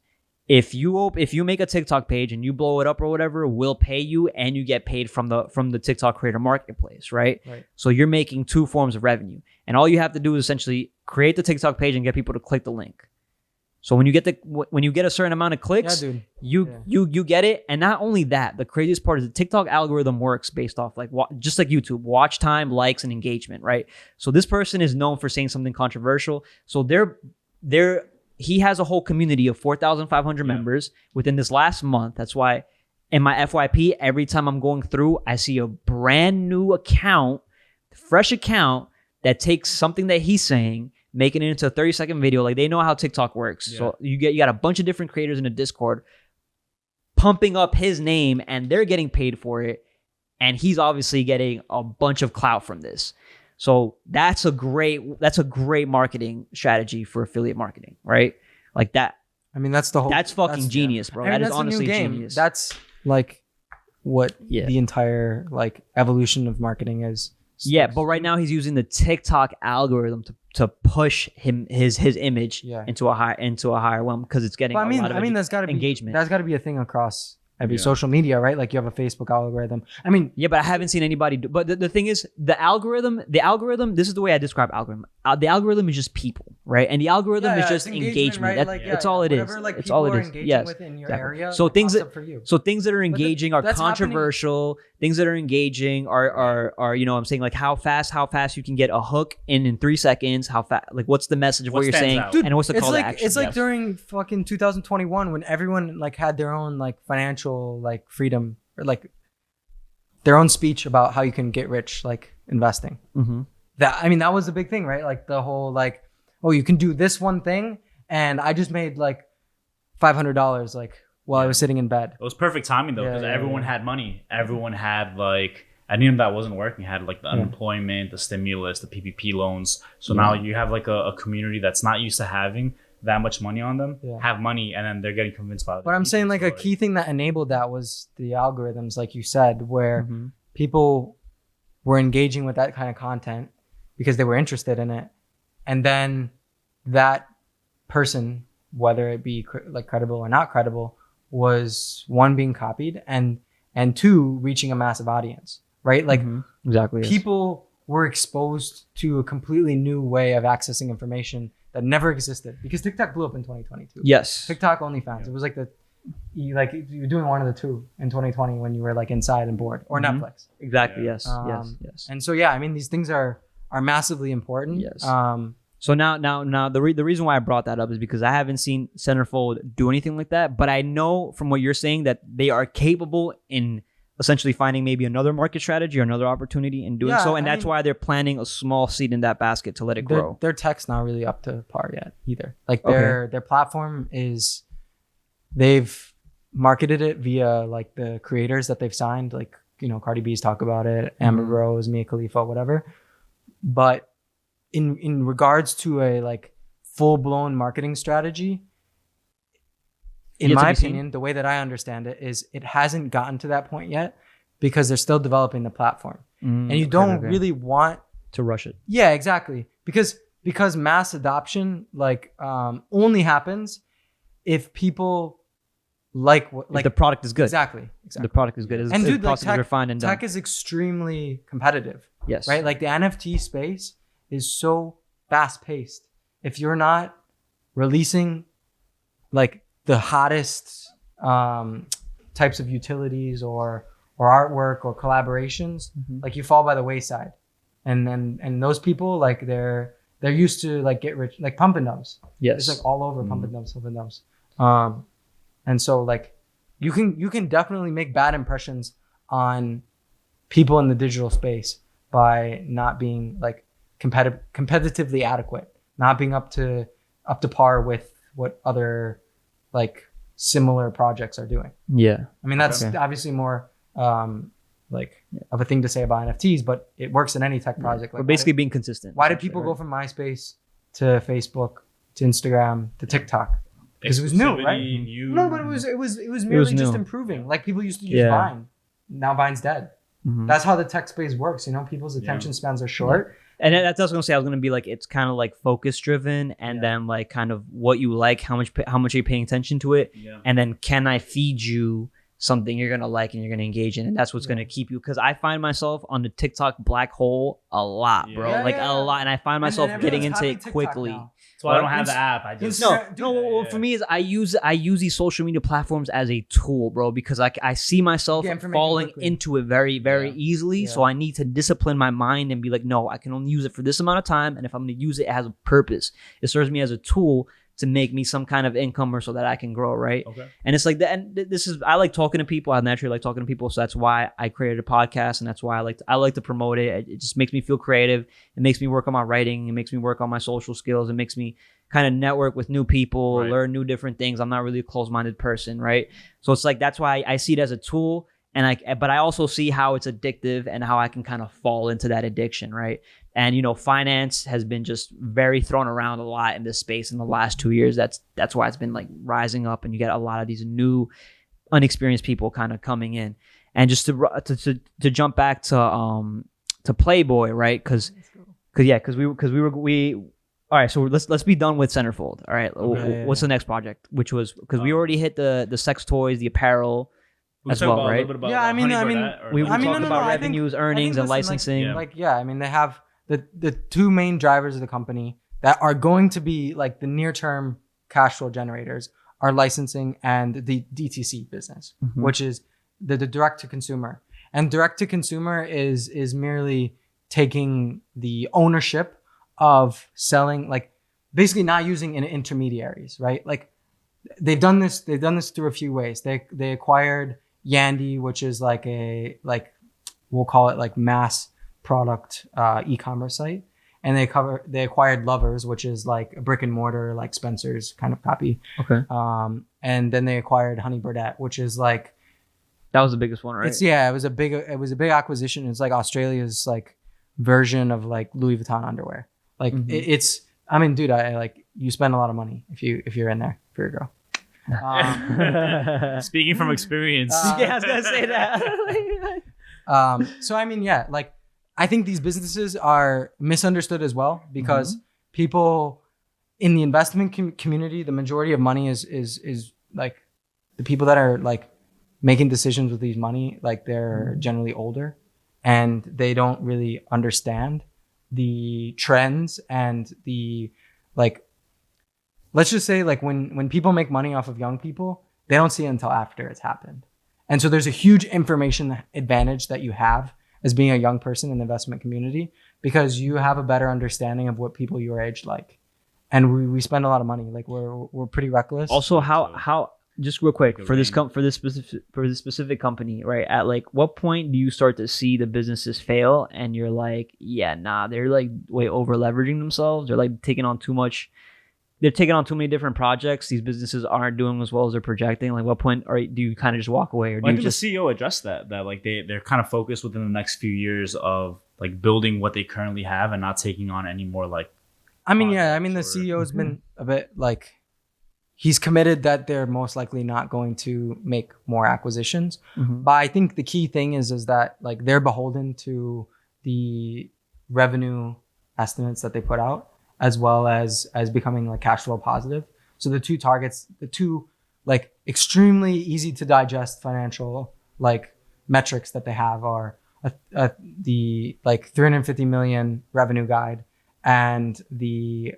if you make a TikTok page and you blow it up or whatever, we'll pay you and you get paid from the TikTok creator marketplace, right? So you're making two forms of revenue. And all you have to do is essentially create the TikTok page and get people to click the link. So when you get a certain amount of clicks, you get it. And not only that, the craziest part is the TikTok algorithm works based off like just like YouTube, watch time, likes, and engagement, right? So this person is known for saying something controversial. So he has a whole community of 4,500 members within this last month. That's why in my FYP, every time I'm going through, I see a brand new account, fresh account that takes something that he's saying, making it into a 30-second video. Like they know how TikTok works. So you got a bunch of different creators in the Discord pumping up his name and they're getting paid for it. And he's obviously getting a bunch of clout from this. So that's a great marketing strategy for affiliate marketing, right? Like that. I mean, that's fucking genius, bro. That is honestly genius. That's like what the entire like evolution of marketing is. Yeah, but right now he's using the TikTok algorithm to push his image into a higher realm because it's getting a lot of that's gotta engagement. That's got to be a thing across every social media, right? Like you have a Facebook algorithm. I mean, yeah, but I haven't seen anybody do. But the thing is, the algorithm. This is the way I describe algorithm. The algorithm is just people, right? And the algorithm is just engagement. Right? That's all it is. It's all it is. Yes. Within your area, so things that are engaging are controversial. Things that are engaging are you know what I'm saying, like how fast you can get a hook in 3 seconds. How fast, like what's the message of what you're saying, and what's the call to action? It's like during fucking 2021 when everyone like had their own like financial like freedom or like their own speech about how you can get rich like investing. That was the big thing, right? Like the whole like, oh, you can do this one thing and I just made like $500 like while I was sitting in bed. It was perfect timing though because everyone had money. Everyone had like anyone that wasn't working had like the unemployment, the stimulus, the PPP loans. So now you have like a community that's not used to having that much money on them, have money, and then they're getting convinced by it. But I'm saying like a key thing that enabled that was the algorithms, like you said, where people were engaging with that kind of content because they were interested in it. And then that person, whether it be like credible or not credible, was one, being copied and two, reaching a massive audience, right? Like exactly, people were exposed to a completely new way of accessing information that never existed because TikTok blew up in 2022. Yes. TikTok OnlyFans. It was like you were doing one of the two in 2020 when you were like inside and bored, or Netflix. Exactly. Yes. Yes. And so I mean these things are massively important. Yes. So now the reason why I brought that up is because I haven't seen Centerfold do anything like that, but I know from what you're saying that they are capable in essentially finding maybe another market strategy or another opportunity in doing so. And that's why they're planting a small seed in that basket to let it grow. Their tech's not really up to par yet either. Like their platform is, they've marketed it via like the creators that they've signed, like, you know, Cardi B's talk about it, Amber Rose, Mia Khalifa, whatever. But in regards to a like full blown marketing strategy, in my opinion, the way that I understand it is it hasn't gotten to that point yet because they're still developing the platform. And you don't really want to rush it. Yeah, exactly. Because mass adoption like only happens if people like the product is good. Exactly. The product is good. And dude, like tech is extremely competitive. Yes. Right? Like the NFT space is so fast paced. If you're not releasing like the hottest types of utilities or artwork or collaborations, like you fall by the wayside. And those people like they're used to like get rich, like pump and dumps. Yes. It's like all over pump and dumps. And so like you can definitely make bad impressions on people in the digital space by not being like competitively adequate, not being up to part with what other like similar projects are doing. Yeah. I mean, that's obviously more of a thing to say about NFTs, but it works in any tech project. Like, we're basically being consistent. Why did people go from MySpace to Facebook to Instagram to TikTok? Because it was new, right? No, but it was merely just improving. Like people used to use Vine. Now Vine's dead. That's how the tech space works. You know, people's attention spans are short. And that's what I was gonna say. I was gonna be like, it's kind of like focus driven, and then like kind of what you like, how much are you paying attention to it, and then can I feed you something you're gonna like and you're gonna engage in, and that's what's gonna keep you. Because I find myself on the TikTok black hole a lot, bro, a lot, and I find myself getting into it quickly. That's why I don't have the app. I just no. For me is I use these social media platforms as a tool, bro, because I see myself falling into it very, very easily. So I need to discipline my mind and be like, no, I can only use it for this amount of time, and if I'm going to use it, it has a purpose. It serves me as a tool to make me some kind of income or so that I can grow, right? Okay. And it's like that. And this is, I like talking to people. I naturally like talking to people, so that's why I created a podcast, and that's why I like to promote it. It just makes me feel creative. It makes me work on my writing. It makes me work on my social skills. It makes me kind of network with new people, learn new different things. I'm not really a closed-minded person, right? So it's like that's why I see it as a tool, but I also see how it's addictive and how I can kind of fall into that addiction, right? And you know, finance has been just very thrown around a lot in this space in the last 2 years. That's why it's been like rising up, and you get a lot of these new, unexperienced people kind of coming in. And just to jump back to Playboy, right? Because we all right. So let's be done with Centerfold. All right. What's the next project? Which was because we already hit the sex toys, the apparel. As well, right? I mean, we talked about revenues, earnings, and licensing. I mean, they have the two main drivers of the company that are going to be like the near-term cash flow generators are licensing and the DTC business, which is the direct-to-consumer. And direct-to-consumer is merely taking the ownership of selling, like basically not using intermediaries, right? Like they've done this through a few ways. They acquired Yandy, which is we'll call it like mass product e-commerce site, and they acquired Lovers, which is like a brick and mortar like Spencer's kind of copy. Okay. And then they acquired Honey Birdette, which is like that was the biggest one, right? It was a big acquisition. It's like Australia's like version of like Louis Vuitton underwear. Like it's I mean, dude, I like you spend a lot of money if you're in there for your girl. Speaking from experience. Yeah, I was gonna say that. So I mean, yeah, like I think these businesses are misunderstood as well because people in the investment community, the majority of money is like the people that are like making decisions with these money, like they're generally older and they don't really understand the trends and the like. Let's just say like when people make money off of young people, they don't see it until after it's happened. And so there's a huge information advantage that you have as being a young person in the investment community because you have a better understanding of what people your age like. And we spend a lot of money. Like we're pretty reckless. Also, how just real quick for this specific company, right? At like what point do you start to see the businesses fail and you're like, yeah, nah, they're like way over leveraging themselves. They're like taking on too much. They're taking on too many different projects. These businesses aren't doing as well as they're projecting. Like, what point do you kind of just walk away, or do you just? The CEO addressed that like they're kind of focused within the next few years of like building what they currently have and not taking on any more like. I mean, yeah. I mean, the CEO has been a bit like he's committed that they're most likely not going to make more acquisitions. But I think the key thing is that like they're beholden to the revenue estimates that they put out, as well as becoming like cash flow positive. So the two targets, the two like extremely easy to digest financial like metrics that they have are the like 350 million revenue guide and the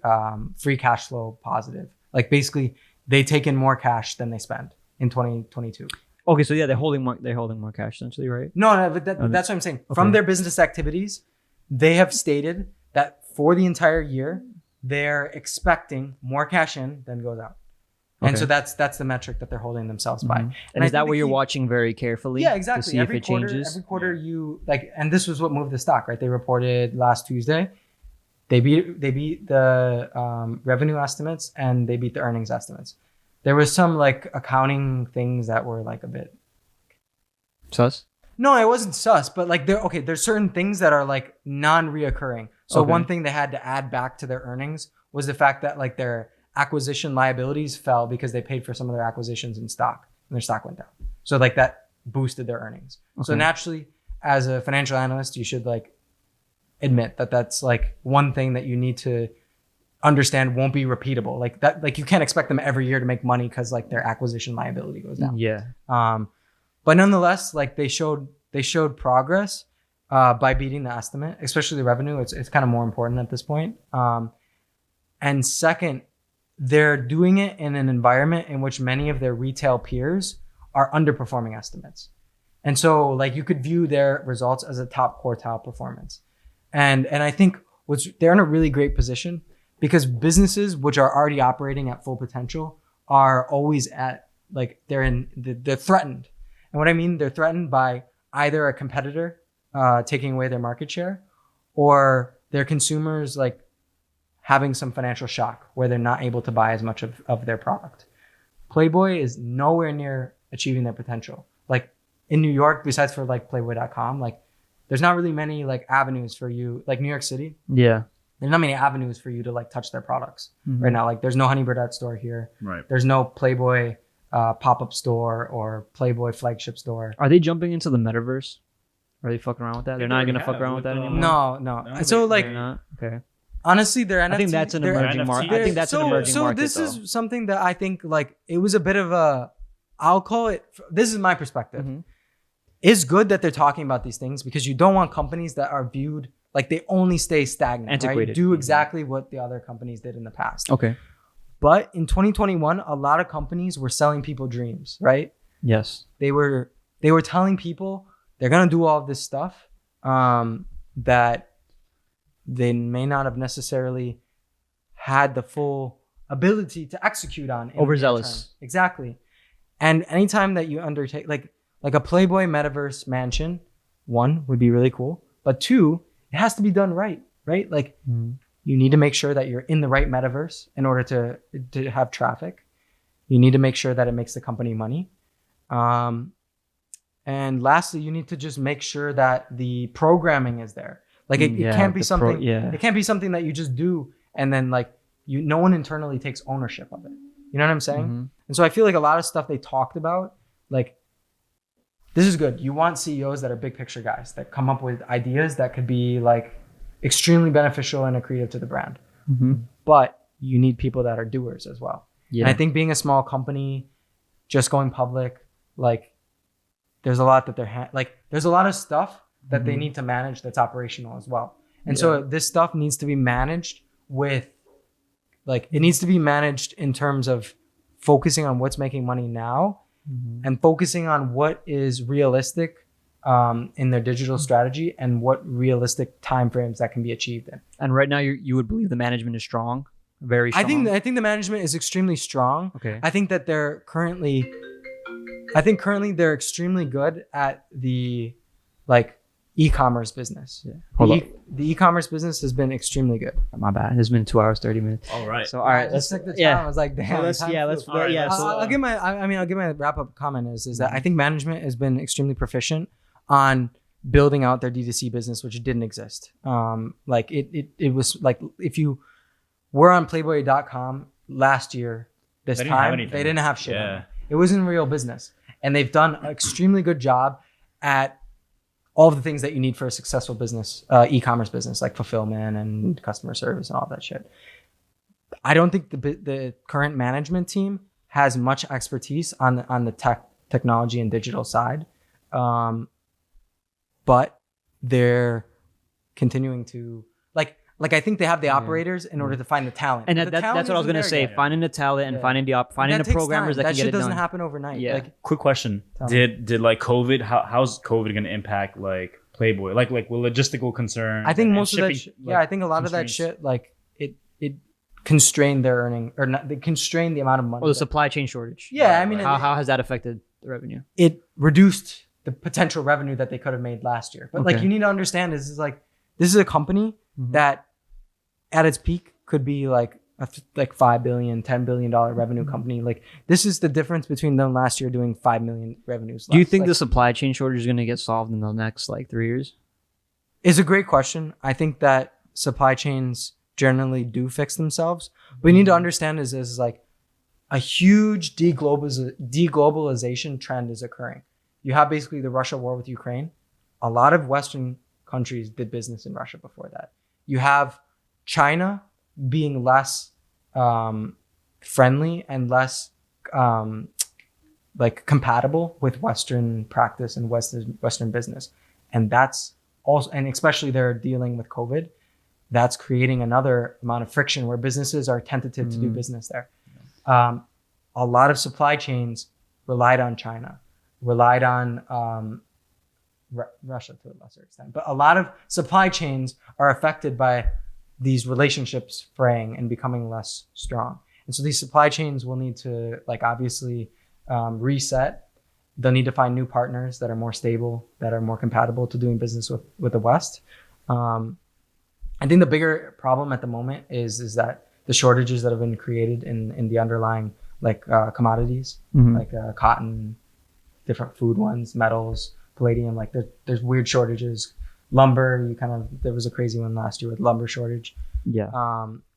free cash flow positive. Like basically they take in more cash than they spend in 2022. Okay, so yeah, they're holding more cash essentially, right? No, but that's what I'm saying. Okay. From their business activities, they have stated that for the entire year, they're expecting more cash in than goes out. Okay. And so that's the metric that they're holding themselves by. And is that what you're watching very carefully? Yeah, exactly. To see if it changes? Every quarter you like, and this was what moved the stock, right? They reported last Tuesday. They beat the revenue estimates and they beat the earnings estimates. There was some like accounting things that were like a bit sus. No, it wasn't sus, but like there's certain things that are like non-reoccurring. So one thing they had to add back to their earnings was the fact that like their acquisition liabilities fell because they paid for some of their acquisitions in stock and their stock went down. So like that boosted their earnings. Okay. So naturally, as a financial analyst, you should like admit that that's like one thing that you need to understand won't be repeatable. Like that, like you can't expect them every year to make money because like their acquisition liability goes down. Yeah. But nonetheless, like they showed progress by beating the estimate, especially the revenue. It's kind of more important at this point. And second, they're doing it in an environment in which many of their retail peers are underperforming estimates. And so like you could view their results as a top quartile performance. And I think they're in a really great position because businesses which are already operating at full potential are always at like they're threatened. And what I mean, they're threatened by either a competitor taking away their market share or their consumers like having some financial shock where they're not able to buy as much of their product. Playboy is nowhere near achieving their potential. Like in New York, besides for like Playboy.com, like there's not really many like avenues for you, like New York City. Yeah. There's not many avenues for you to like touch their products right now. Like there's no Honey Birdette store here. Right. There's no Playboy pop-up store or Playboy flagship store. Are they jumping into the metaverse? Are they fucking around with that? They're not going to fuck around with that anymore? No. So like, okay. Honestly, their NFT. I think that's an emerging market. I think that's an emerging market. So this is something that I think like it was a bit of a, I'll call it, this is my perspective. It's good that they're talking about these things because you don't want companies that are viewed like they only stay stagnant, antiquated. Right? Do exactly what the other companies did in the past. Okay. But in 2021, a lot of companies were selling people dreams, right? Yes. They were telling people they're going to do all of this stuff that they may not have necessarily had the full ability to execute on. Overzealous. Exactly. And anytime that you undertake like a Playboy metaverse mansion, one would be really cool, but two, it has to be done right? Like you need to make sure that you're in the right metaverse in order to have traffic. You need to make sure that it makes the company money. And lastly, you need to just make sure that the programming is there. Like it can't be something. It can't be something that you just do and then like no one internally takes ownership of it. You know what I'm saying? And so I feel like a lot of stuff they talked about, like this is good. You want CEOs that are big picture guys that come up with ideas that could be like extremely beneficial and accretive to the brand. But you need people that are doers as well. Yeah. And I think being a small company, just going public, like there's a lot that there's a lot of stuff that they need to manage that's operational as well. And so this stuff needs to be managed with like, it needs to be managed in terms of focusing on what's making money now and focusing on what is realistic in their digital strategy and what realistic timeframes that can be achieved in. And right now you would believe the management is strong, very strong. I think the management is extremely strong. Okay. I think that they're currently they're extremely good at the like e-commerce business. Yeah. The e-commerce business has been extremely good. My bad. It's been 2 hours 30 minutes. All right. So all right, let's take the time. I was like, damn. I'll give my wrap up comment is that I think management has been extremely proficient on building out their D2C business, which didn't exist. Like it was like if you were on Playboy.com last year, this They didn't have time, anything. they didn't have shit. Yeah. It wasn't real business. And they've done an extremely good job at all of the things that you need for a successful business, e-commerce business, like fulfillment and customer service and all that shit. I don't think the current management team has much expertise on the technology and digital side. But they're continuing to like I think they have the operators in order to find the talent. And The that's talent what I was isn't gonna there say. yet. Finding the talent and finding the That takes programmers time. that can shit get it doesn't done. happen overnight. Yeah. Like, Quick question: Tell me. Did like COVID? How's COVID going to impact like Playboy? Like with logistical concerns? I think and most of that. shipping, I think a lot of that constraints? shit like it constrained their earning or not. They constrained the amount of money. Oh, the supply chain shortage. Yeah, I mean, How has that affected the revenue? it reduced the potential revenue that they could have made last year. But like Okay. you need to understand this is a company that at its peak could be like $5 billion, $10 billion revenue company. Like this is the difference between them last year doing 5 million revenues. Do you less. think Like, the supply chain shortage is going to get solved in the next 3 years? is a great question. I think that supply chains generally do fix themselves. But you need to understand is like a huge deglobalization trend is occurring. You have basically the Russia war with Ukraine. A lot of Western countries did business in Russia before that. You have China being less friendly and less like compatible with Western practice and Western business. And that's also, and especially they're dealing with COVID, that's creating another amount of friction where businesses are tentative to do business there. A lot of supply chains relied on China, relied on Russia to a lesser extent, but a lot of supply chains are affected by these relationships fraying and becoming less strong. And so these supply chains will need to obviously reset. They'll need to find new partners that are more stable, that are more compatible to doing business with the West. I think the bigger problem at the moment is that the shortages that have been created in the underlying commodities, like cotton, different food ones, metals, palladium, there's weird shortages. Lumber, there was a crazy one last year with lumber shortage. Yeah.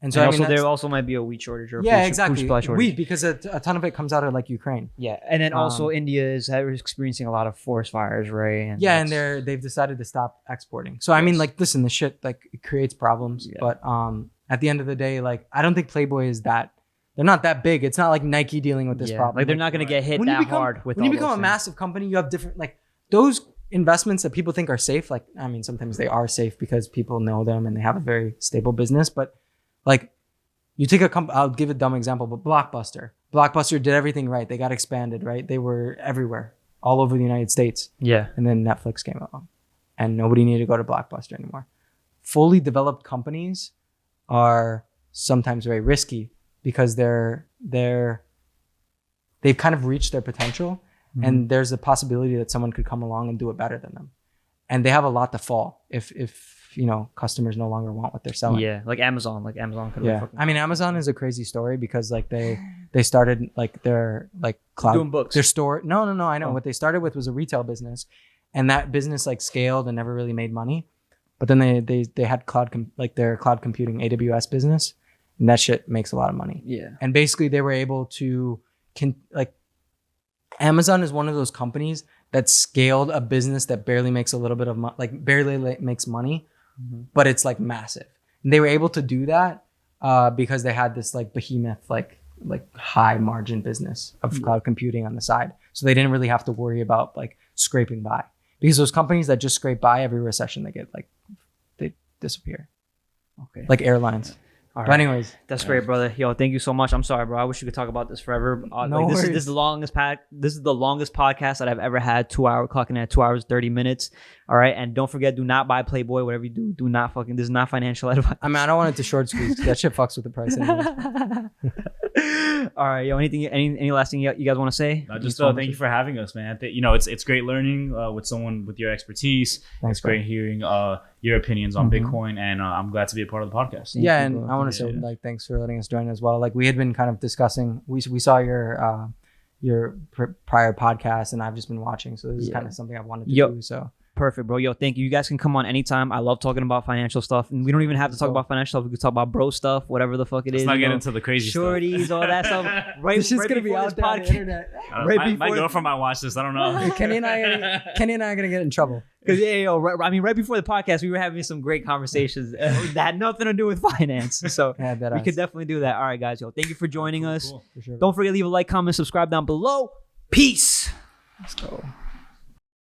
And so there also might be a wheat shortage or exactly. food supply shortage. Wheat, because a ton of it comes out of Ukraine. Yeah, and then also India is experiencing a lot of forest fires, right? And they've decided to stop exporting. So I mean, listen, the shit it creates problems. Yeah. But at the end of the day, I don't think Playboy is that. They're not that big. It's not like Nike dealing with this problem. They're not gonna get hit hard with. When you become a massive company, you have different those investments that people think are safe. Sometimes they are safe because people know them and they have a very stable business. But you take I'll give a dumb example, but Blockbuster did everything right. They got expanded, right? They were everywhere, all over the United States. Yeah. And then Netflix came along and nobody needed to go to Blockbuster anymore. Fully developed companies are sometimes very risky because they've kind of reached their potential. And there's a possibility that someone could come along and do it better than them. And they have a lot to fall if customers no longer want what they're selling. Yeah, like Amazon. Could Amazon is a crazy story because they started their cloud doing books. Their store. No, I know. What they started with was a retail business, and that business scaled and never really made money. But then they had their cloud computing AWS business, and that shit makes a lot of money. Yeah. And basically they were able to Amazon is one of those companies that scaled a business that barely makes a little bit of barely makes money, but it's massive. And they were able to do that because they had this behemoth high margin business of cloud computing on the side. So they didn't really have to worry about scraping by, because those companies that just scrape by, every recession they get they disappear. Okay. Like airlines. All right. But anyways, that's great, brother. Yo, thank you so much. I'm sorry, bro. I wish we could talk about this forever. This is the longest podcast that I've ever had. 2 hour clocking at 2 hours 30 minutes. All right, and don't forget, do not buy Playboy. Whatever you do not fucking. This is not financial advice. I don't want it to short squeeze. That shit fucks with the price. All right, yo. Any last thing you guys want to say? Just thank you for having us, man. It's great learning with someone with your expertise. Thanks, it's great hearing your opinions on Bitcoin, and I'm glad to be a part of the podcast. Yeah, and I want to say thanks for letting us join as well. We had been kind of discussing. We saw your prior podcast, and I've just been watching. So this is kind of something I've wanted to do. So Perfect, bro. Yo, thank you. You guys can come on anytime. I love talking about financial stuff. And we don't even have to talk about financial stuff. We can talk about bro stuff, whatever the fuck it is. Let's not get into the crazy shorties, all that stuff. Right, this shit's right gonna be out there on the internet. My girlfriend might watch this. I don't know. Kenny and I are gonna get in trouble. Because right before the podcast, we were having some great conversations that had nothing to do with finance. So we could definitely do that. All right, guys. Yo, thank you for joining us. Cool. For sure. Don't forget to leave a like, comment, subscribe down below. Peace.